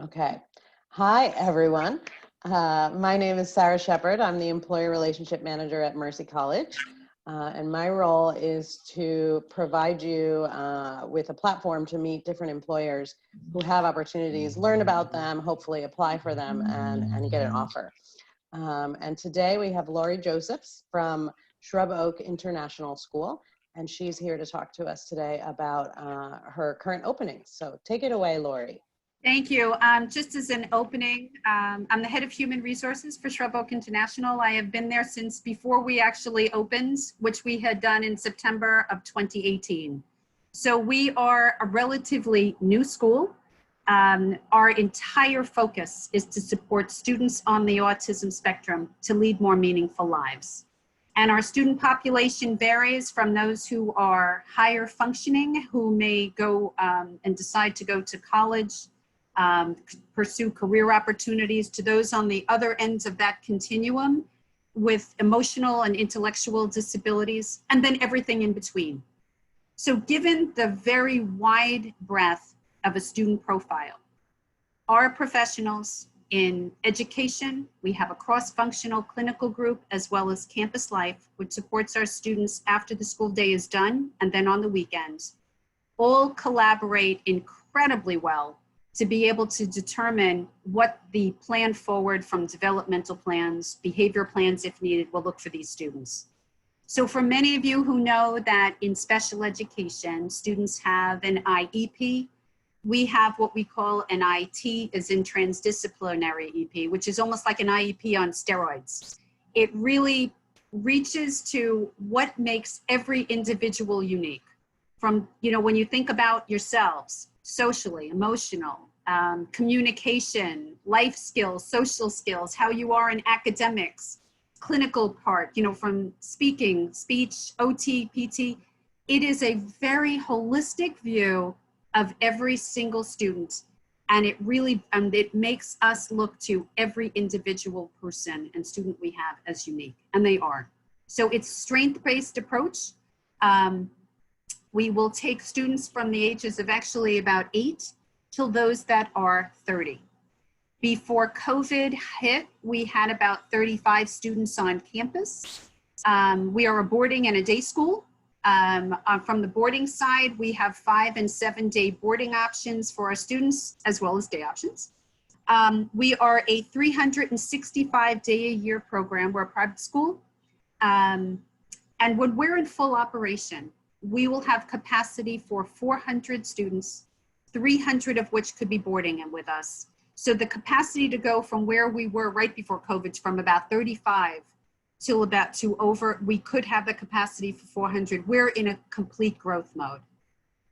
Okay. Hi, everyone. My name is Sarah Shepard. I'm the Employee Relationship Manager at Mercy College. And my role is to provide you with a platform to meet different employers who have opportunities, learn about them, hopefully apply for them, and get an offer. And today we have Lori Josephs from Shrub Oak International School, and she's here to talk to us today about her current openings. So take it away, Lori. Thank you. Just as an opening, I'm the head of human resources for Shrub Oak International. I have been there since before we actually opened, which we had done in September of 2018. So we are a relatively new school. Our entire focus is to support students on the autism spectrum to lead more meaningful lives. And our student population varies from those who are higher functioning, who may go and decide to go to college, pursue career opportunities, to those on the other ends of that continuum with emotional and intellectual disabilities, and then everything in between. So given the very wide breadth of a student profile, our professionals in education, we have a cross-functional clinical group as well as campus life, which supports our students after the school day is done and then on the weekends, all collaborate incredibly well to be able to determine what the plan forward from developmental plans, behavior plans if needed, will look for these students. So for many of you who know that in special education, students have an IEP, we have what we call an IT, as in transdisciplinary EP, which is almost like an IEP on steroids. It really reaches to what makes every individual unique. From, when you think about yourselves, socially, emotional, communication, life skills, social skills, how you are in academics, clinical part, from speaking, speech, OT, PT. It is a very holistic view of every single student. And it really, it makes us look to every individual person and student we have as unique, and they are. So it's strength-based approach. We will take students from the ages of actually about 8 till those that are 30. Before COVID hit, we had about 35 students on campus. We are a boarding and a day school. From the boarding side, we have 5- and 7-day boarding options for our students, as well as day options. We are a 365-day-a-year program. We're a private school. And when we're in full operation, we will have capacity for 400 students, 300 of which could be boarding in with us. So the capacity to go from where we were right before COVID, from about 35 till about we could have the capacity for 400. We're in a complete growth mode.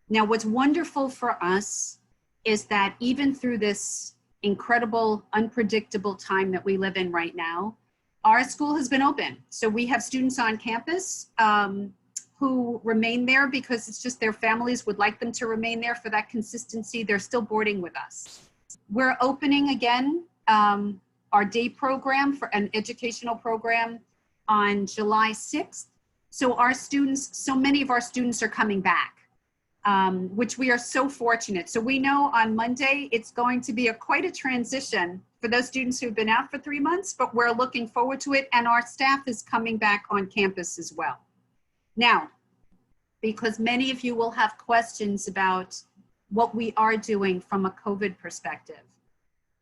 Now, what's wonderful for us is that even through this incredible, unpredictable time that we live in right now, our school has been open. So we have students on campus who remain there because it's just their families would like them to remain there for that consistency. They're still boarding with us. We're opening again our day program for an educational program on July 6th. So many of our students are coming back, which we are so fortunate. So we know on Monday, it's going to be quite a transition for those students who've been out for 3 months, but we're looking forward to it. And our staff is coming back on campus as well. Now, because many of you will have questions about what we are doing from a COVID perspective.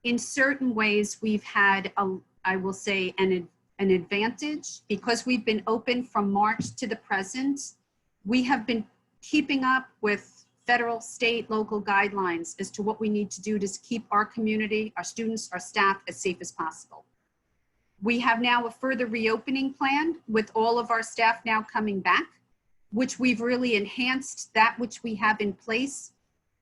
In certain ways, we've had, I will say, an advantage because we've been open from March to the present. We have been keeping up with federal, state, local guidelines as to what we need to do to keep our community, our students, our staff as safe as possible. We have now a further reopening plan with all of our staff now coming back, which we've really enhanced that which we have in place,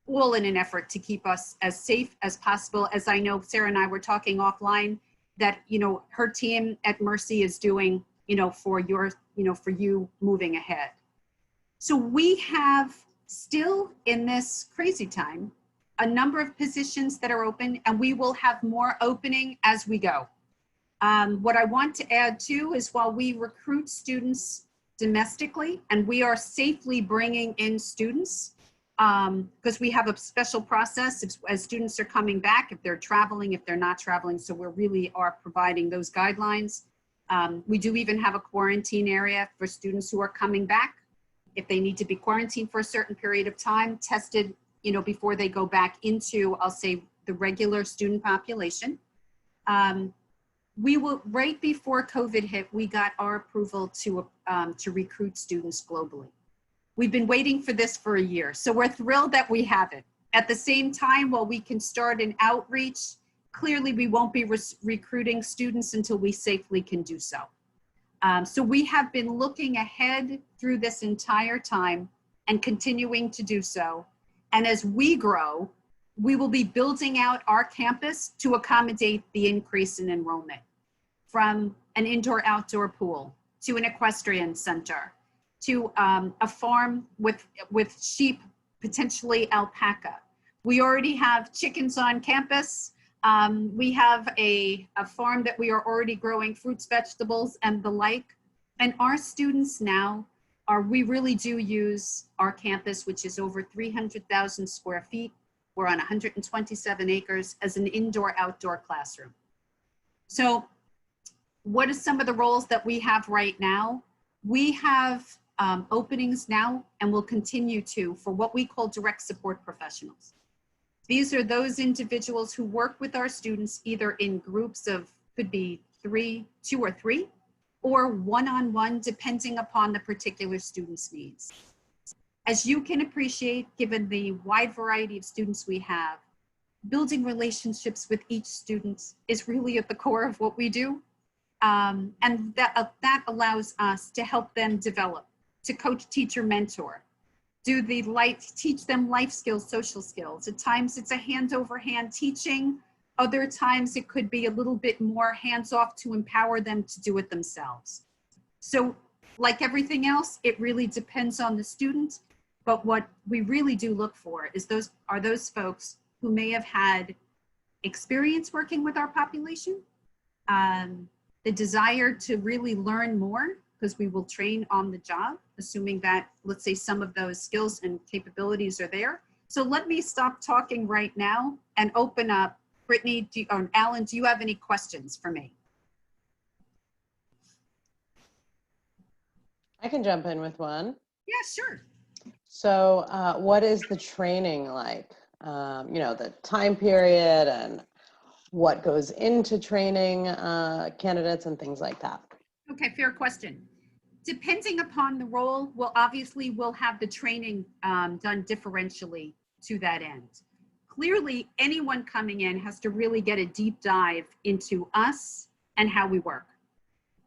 all in an effort to keep us as safe as possible. As I know Sarah and I were talking offline, that her team at Mercy is doing, for you moving ahead. So we have still in this crazy time a number of positions that are open, and we will have more opening as we go. What I want to add too is while we recruit students domestically and we are safely bringing in students, because we have a special process as students are coming back, if they're traveling, if they're not traveling. So we really are providing those guidelines. We do even have a quarantine area for students who are coming back. If they need to be quarantined for a certain period of time, tested, you know, before they go back into, I'll say, the regular student population. We will, right before COVID hit, we got our approval to recruit students globally. We've been waiting for this for a year, so we're thrilled that we have it. At the same time, while we can start an outreach, clearly we won't be recruiting students until we safely can do so. So we have been looking ahead through this entire time and continuing to do so. And as we grow, we will be building out our campus to accommodate the increase in enrollment, from an indoor-outdoor pool to an equestrian center, to a farm with sheep, potentially alpaca. We already have chickens on campus. We have a farm that we are already growing fruits, vegetables, and the like. And our students now we really do use our campus, which is over 300,000 square feet. We're on 127 acres as an indoor-outdoor classroom. So what are some of the roles that we have right now? We have openings now, and will continue to, for what we call direct support professionals. These are those individuals who work with our students either in groups of, could be 2 or 3, or one-on-one, depending upon the particular student's needs. As you can appreciate, given the wide variety of students we have, building relationships with each student is really at the core of what we do. And that allows us to help them develop, to coach, teacher, mentor, teach them life skills, social skills. At times it's a hand-over-hand teaching. Other times it could be a little bit more hands-off to empower them to do it themselves. So like everything else, it really depends on the student. But what we really do look for is those folks who may have had experience working with our population, the desire to really learn more, because we will train on the job, assuming that, let's say, some of those skills and capabilities are there. So let me stop talking right now and open up. Brittany, or Alan, do you have any questions for me? I can jump in with one. Yeah, sure. So what is the training like? You know, the time period and what goes into training candidates and things like that. Okay, fair question. Depending upon the role, we'll have the training done differentially to that end. Clearly, anyone coming in has to really get a deep dive into us and how we work.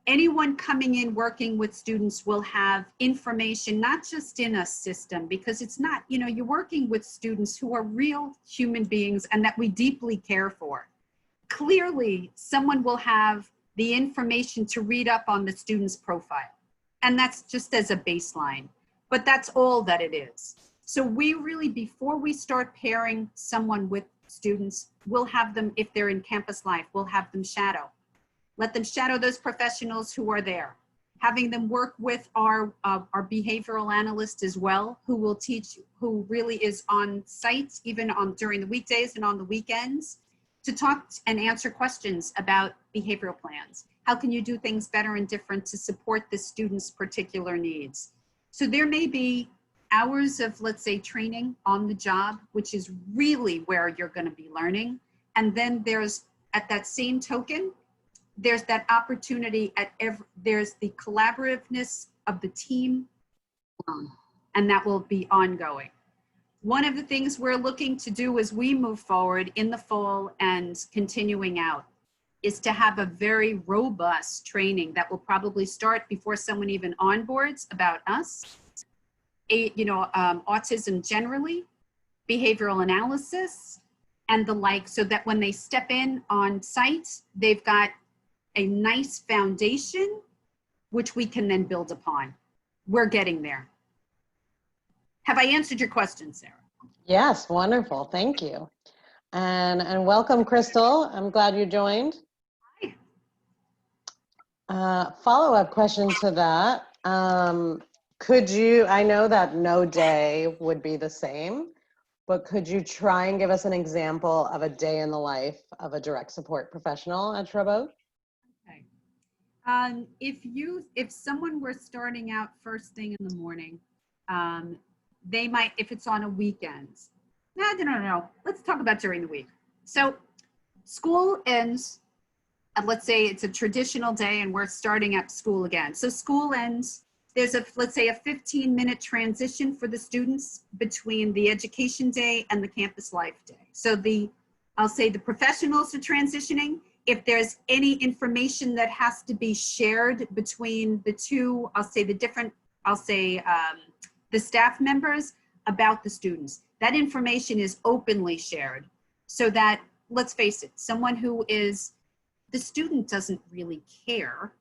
Anyone coming in working with students will have information, not just in a system, because it's not, you know, you're working with students who are real human beings and that we deeply care for. Clearly, someone will have the information to read up on the student's profile. And that's just as a baseline, but that's all that it is. So we really, before we start pairing someone with students, we'll have them, if they're in campus life, we'll have them shadow. Let them shadow those professionals who are there. Having them work with our behavioral analyst as well, who will teach, who really is on site, even during the weekdays and on the weekends, to talk and answer questions about behavioral plans. How can you do things better and different to support the student's particular needs? So there may be hours of, let's say, training on the job, which is really where you're going to be learning. And then there's, at that same token, there's that opportunity there's the collaborativeness of the team, and that will be ongoing. One of the things we're looking to do as we move forward in the fall and continuing out is to have a very robust training that will probably start before someone even onboards about us, autism generally, behavioral analysis, and the like, so that when they step in on site, they've got a nice foundation, which we can then build upon. We're getting there. Have I answered your question, Sarah? Yes, wonderful, thank you. And welcome, Crystal. I'm glad you joined. Hi. Follow-up question to that. Could you, I know that no day would be the same, but could you try and give us an example of a day in the life of a direct support professional at Shrub Oak? Okay. If someone were starting out first thing in the morning, they might, if it's on a weekend. No. Let's talk about during the week. So school ends, let's say it's a traditional day and we're starting at school again. So school ends, there's let's say a 15-minute transition for the students between the education day and the campus life day. So I'll say the professionals are transitioning. If there's any information that has to be shared between the two, the staff members about the students, that information is openly shared so that, let's face it, the student doesn't really care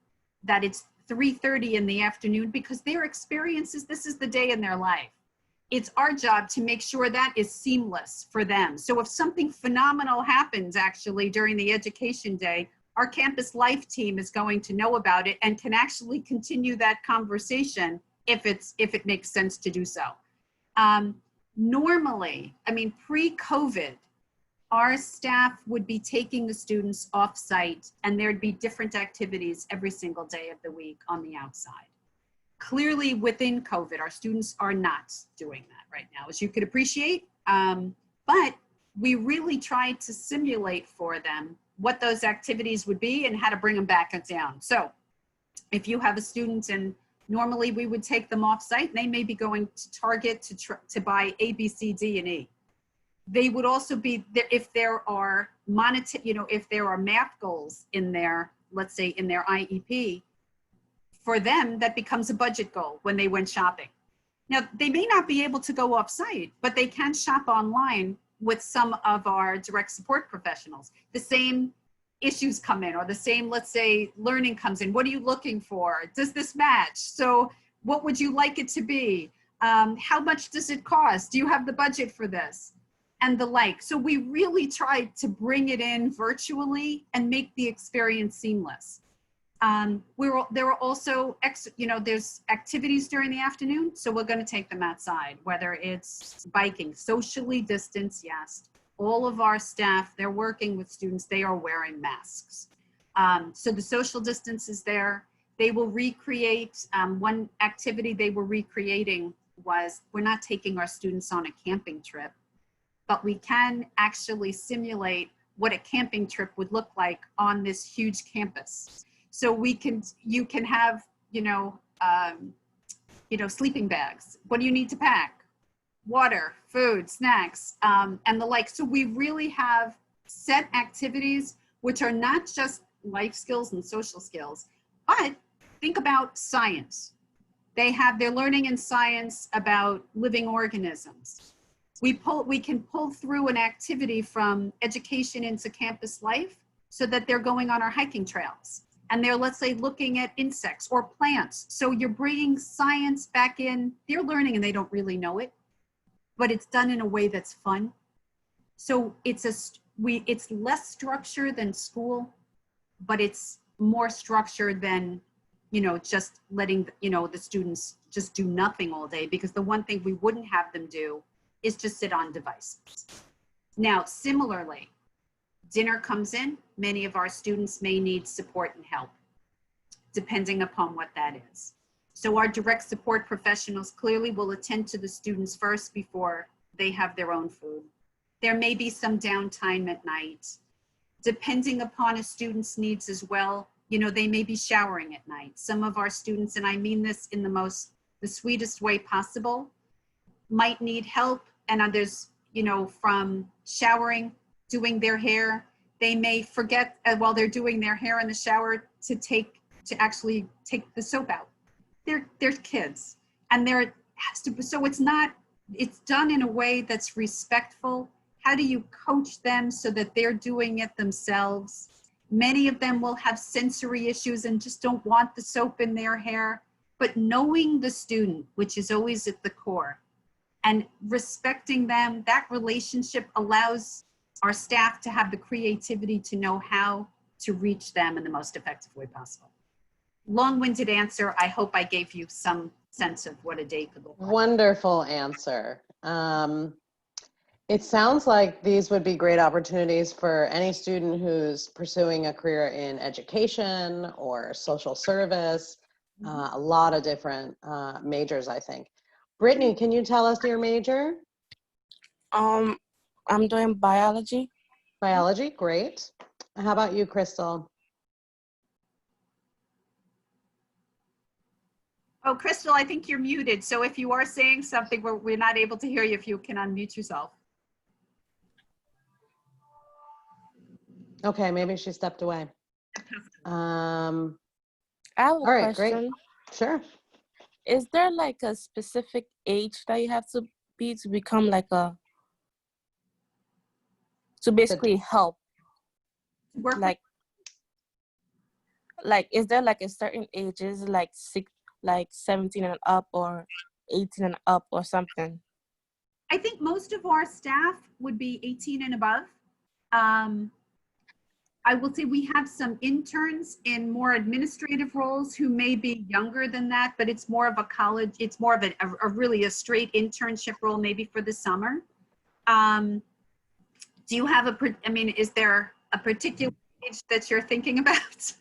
that it's 3:30 in the afternoon because their experiences, this is the day in their life. It's our job to make sure that is seamless for them. So if something phenomenal happens actually during the education day, our campus life team is going to know about it and can actually continue that conversation if it makes sense to do so. Normally, pre-COVID, our staff would be taking the students off-site and there'd be different activities every single day of the week on the outside. Clearly within COVID, our students are not doing that right now, as you could appreciate. But we really tried to simulate for them what those activities would be and how to bring them back down. So if you have a student and normally we would take them off-site, and they may be going to Target to buy A, B, C, D, and E. They would also be there if there are if there are math goals in their, let's say in their IEP, for them that becomes a budget goal when they went shopping. Now they may not be able to go off-site, but they can shop online with some of our direct support professionals. The same issues come in, or the same, let's say, learning comes in. What are you looking for? Does this match? So what would you like it to be? How much does it cost? Do you have the budget for this? And the like. So we really tried to bring it in virtually and make the experience seamless. There are also, there's activities during the afternoon, so we're going to take them outside, whether it's biking, socially distanced, yes. All of our staff, they're working with students, they are wearing masks. So the social distance is there. They will recreate, one activity they were recreating was, we're not taking our students on a camping trip, but we can actually simulate what a camping trip would look like on this huge campus. So you can have, sleeping bags. What do you need to pack? Water, food, snacks, and the like. So we really have set activities which are not just life skills and social skills, but think about science. They're learning in science about living organisms. We can pull through an activity from education into campus life so that they're going on our hiking trails. And they're, let's say, looking at insects or plants. So you're bringing science back in. They're learning and they don't really know it, but it's done in a way that's fun. So it's less structure than school, but it's more structure than, just letting, the students just do nothing all day, because the one thing we wouldn't have them do is just sit on devices. Now, similarly, dinner comes in, many of our students may need support and help, depending upon what that is. So our direct support professionals clearly will attend to the students first before they have their own food. There may be some downtime at night. Depending upon a student's needs as well, they may be showering at night. Some of our students, and I mean this in the sweetest way possible, might need help, and others, from showering, doing their hair, they may forget while they're doing their hair in the shower to actually take the soap out. They're kids, and so it's done in a way that's respectful. How do you coach them so that they're doing it themselves? Many of them will have sensory issues and just don't want the soap in their hair, but knowing the student, which is always at the core, and respecting them, that relationship allows our staff to have the creativity to know how to reach them in the most effective way possible. Long-winded answer. I hope I gave you some sense of what a day could look like. Wonderful answer. It sounds like these would be great opportunities for any student who's pursuing a career in education or social service, a lot of different majors, I think. Brittany, can you tell us your major? I'm doing biology. Biology, great. How about you, Crystal? Oh, Crystal, I think you're muted. So if you are saying something, we're not able to hear you, if you can unmute yourself. Okay, maybe she stepped away. I have a All right, question. great. Sure. Is there like a specific age that you have to be to become like to basically help? Work with- Like, is there like a certain age? Is it like 17 and up or 18 and up or something? I think most of our staff would be 18 and above. I will say we have some interns in more administrative roles who may be younger than that, but it's more of a college, it's more of a really a straight internship role maybe for the summer. Do you have is there a particular age that you're thinking about?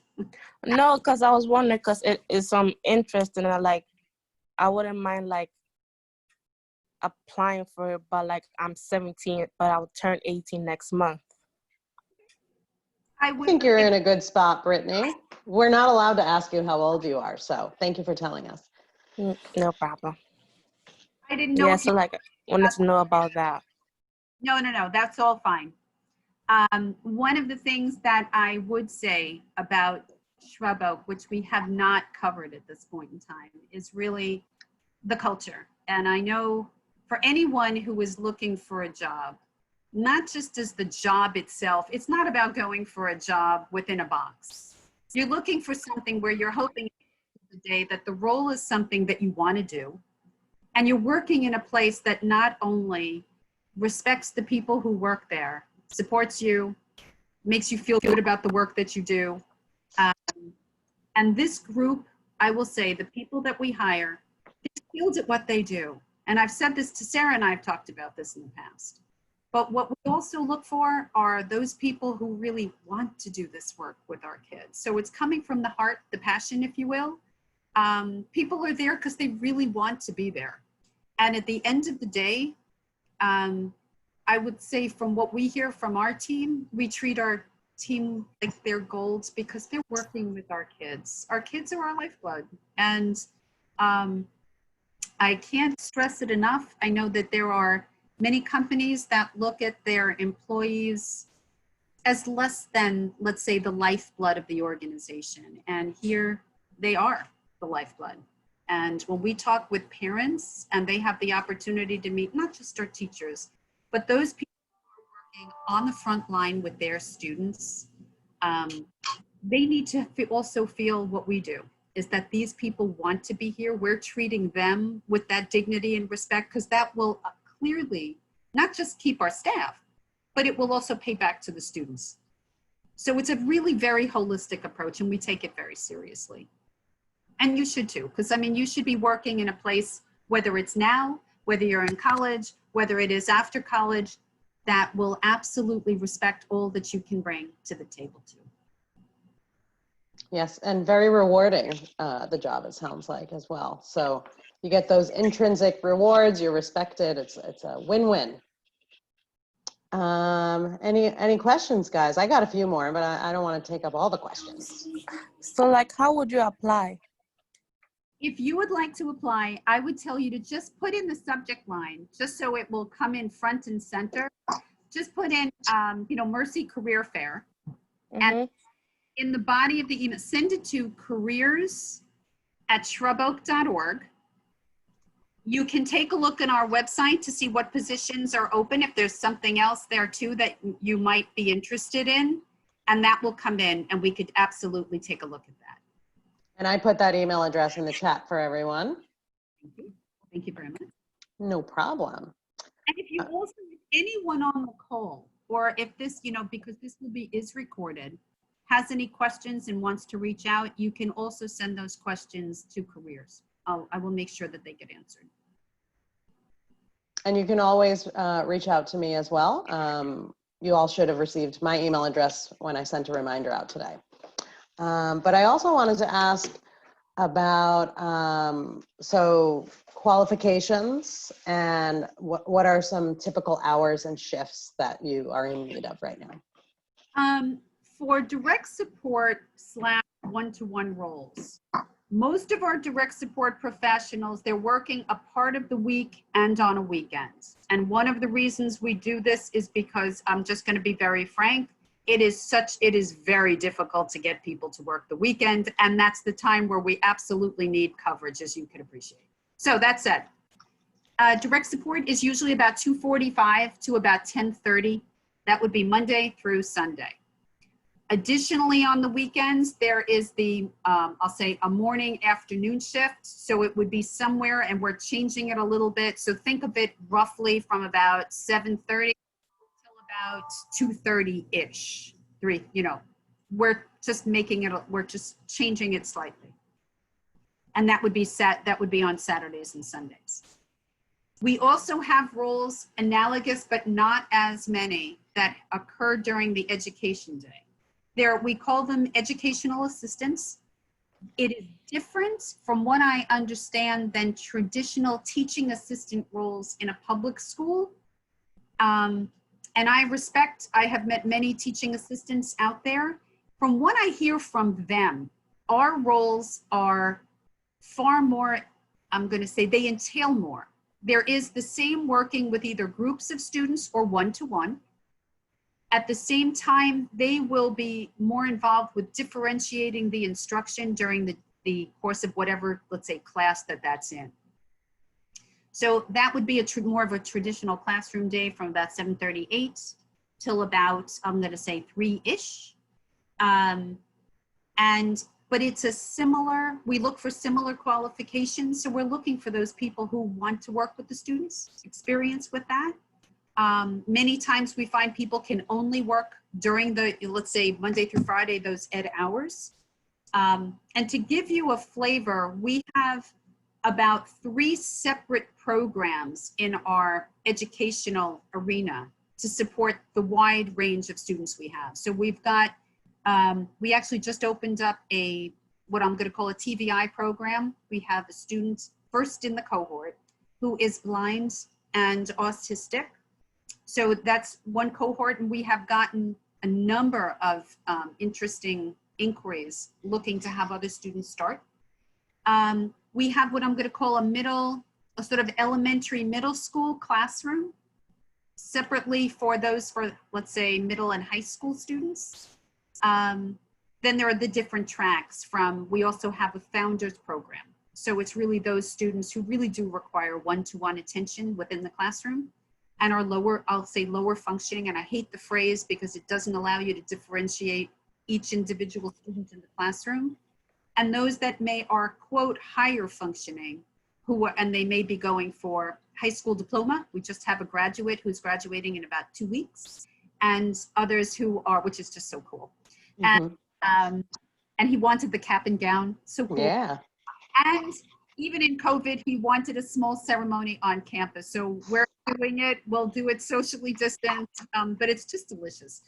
No, because I was wondering, because it is some interest and I wouldn't mind like applying for it, but like I'm 17, but I'll turn 18 next month. I think you're in a good spot, Brittany. We're not allowed to ask you how old you are, so thank you for telling us. No problem. I didn't know. Yeah, so like, wanted to know about that. No, that's all fine. One of the things that I would say about Shrub Oak, which we have not covered at this point in time, is really the culture. And I know for anyone who is looking for a job, not just as the job itself, it's not about going for a job within a box. You're looking for something where you're hoping the day that the role is something that you want to do, and you're working in a place that not only respects the people who work there, supports you, makes you feel good about the work that you do. And this group, I will say, the people that we hire, they're skilled at what they do. And I've said this to Sarah, and I've talked about this in the past. But what we also look for are those people who really want to do this work with our kids. So it's coming from the heart, the passion, if you will. People are there because they really want to be there. And at the end of the day, I would say from what we hear from our team, we treat our team like they're gold because they're working with our kids. Our kids are our lifeblood. And I can't stress it enough. I know that there are many companies that look at their employees as less than, let's say, the lifeblood of the organization. And here they are the lifeblood. And when we talk with parents and they have the opportunity to meet not just our teachers, but those people who are working on the front line with their students, they need to also feel what we do, is that these people want to be here. We're treating them with that dignity and respect, because that will clearly not just keep our staff, but it will also pay back to the students. So it's a really very holistic approach, and we take it very seriously. And you should too, because I mean, you should be working in a place, whether it's now, whether you're in college, whether it is after college, that will absolutely respect all that you can bring to the table too. Yes, and very rewarding, the job, it sounds like, as well. So you get those intrinsic rewards, you're respected, it's a win-win. Any questions, guys? I got a few more, but I don't want to take up all the questions. So like, how would you apply? If you would like to apply, I would tell you to just put in the subject line, just so it will come in front and center. Just put in, Mercy Career Fair. And in the body of the email, send it to careers@shruboak.org. You can take a look on our website to see what positions are open, if there's something else there too that you might be interested in, and that will come in, and we could absolutely take a look at that. And I put that email address in the chat for everyone. Thank you. Thank you very much. No problem. And if you also, if anyone on the call, or if this, because this is recorded, has any questions and wants to reach out, you can also send those questions to Careers. I will make sure that they get answered. And you can always reach out to me as well. You all should have received my email address when I sent a reminder out today. But I also wanted to ask about, so qualifications and what are some typical hours and shifts that you are in need of right now? For direct support / one-to-one roles, most of our direct support professionals, they're working a part of the week and on a weekend. And one of the reasons we do this is because I'm just going to be very frank. It is very difficult to get people to work the weekend. And that's the time where we absolutely need coverage, as you can appreciate. So that said, direct support is usually about 2:45 to about 10:30. That would be Monday through Sunday. Additionally, on the weekends, there is the, I'll say a morning afternoon shift. So it would be somewhere, and we're changing it a little bit. So think of it roughly from about 7:30 till about 2:30-ish, we're just making it, we're just changing it slightly. And that would be on Saturdays and Sundays. We also have roles analogous, but not as many, that occur during the education day. We call them educational assistants. It is different, from what I understand, than traditional teaching assistant roles in a public school. And I have met many teaching assistants out there. From what I hear from them, our roles are far more, I'm going to say they entail more. There is the same working with either groups of students or one-to-one. At the same time, they will be more involved with differentiating the instruction during the course of whatever, let's say, class that's in. So that would be more of a traditional classroom day from about 7:38 till about, I'm going to say 3-ish. But it's we look for similar qualifications. So we're looking for those people who want to work with the students, experience with that. Many times we find people can only work during let's say Monday through Friday, those ed hours. And to give you a flavor, we have about 3 separate programs in our educational arena to support the wide range of students we have. So we've got, we actually just opened up what I'm going to call a TVI program. We have a student first in the cohort who is blind and autistic. So that's one cohort, and we have gotten a number of interesting inquiries looking to have other students start. We have what I'm going to call a sort of elementary middle school classroom, separately for let's say middle and high school students. Then there are the different tracks we also have a founders program. So it's really those students who really do require one-to-one attention within the classroom and are I'll say lower functioning. And I hate the phrase because it doesn't allow you to differentiate each individual student in the classroom. And those that are, quote, higher functioning, and they may be going for high school diploma. We just have a graduate who's graduating in about 2 weeks, and others who are, which is just so cool. Mm-hmm. And he wanted the cap and gown, so cool. Yeah. And even in COVID, he wanted a small ceremony on campus. So we're doing it. We'll do it socially distanced, but it's just delicious.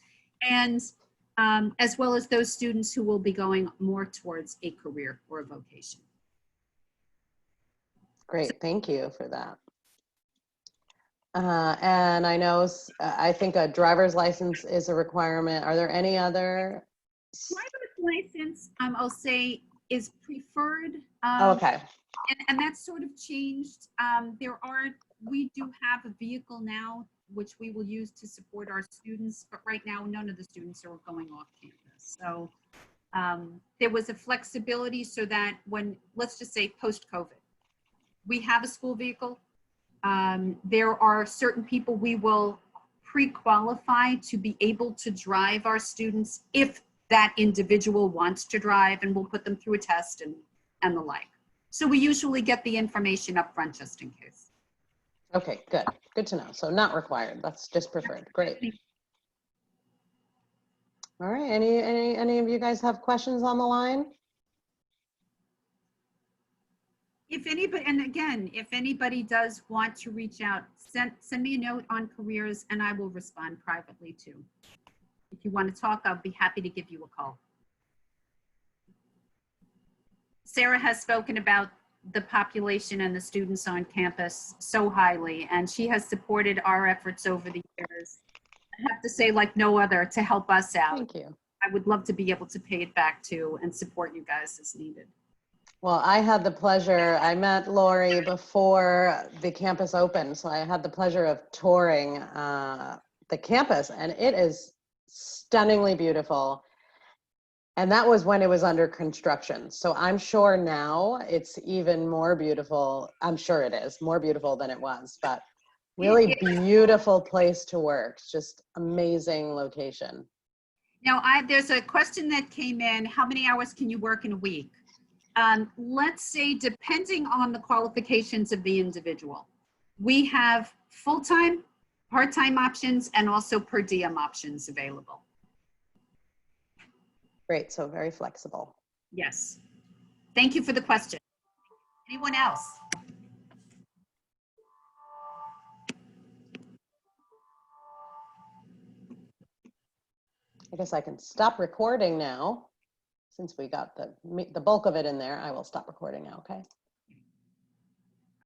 And as well as those students who will be going more towards a career or a vocation. Great, thank you for that. And I know, I think a driver's license is a requirement. Are there any other? Driver's license, I'll say, is preferred. Okay. And that's sort of changed. We do have a vehicle now, which we will use to support our students, but right now none of the students are going off campus. So there was a flexibility so that let's just say post-COVID, we have a school vehicle. There are certain people we will pre-qualify to be able to drive our students if that individual wants to drive, and we'll put them through a test and the like. So we usually get the information up front just in case. Okay, good. Good to know. So not required. That's just preferred. Great. All right. Any of you guys have questions on the line? If anybody, and again, if anybody does want to reach out, send me a note on careers and I will respond privately too. If you want to talk, I'll be happy to give you a call. Sarah has spoken about the population and the students on campus so highly, and she has supported our efforts over the years. I have to say, like no other, to help us out. Thank you. I would love to be able to pay it back too and support you guys as needed. Well, I had the pleasure, I met Lori before the campus opened, so I had the pleasure of touring the campus, and it is stunningly beautiful. And that was when it was under construction. So I'm sure now it's even more beautiful. I'm sure it is more beautiful than it was, but really beautiful place to work. Just amazing location. Now, there's a question that came in, how many hours can you work in a week? Let's say, depending on the qualifications of the individual, we have full-time, part-time options, and also per diem options available. Great, so very flexible. Yes. Thank you for the question. Anyone else? I guess I can stop recording now. Since we got the bulk of it in there, I will stop recording now, okay?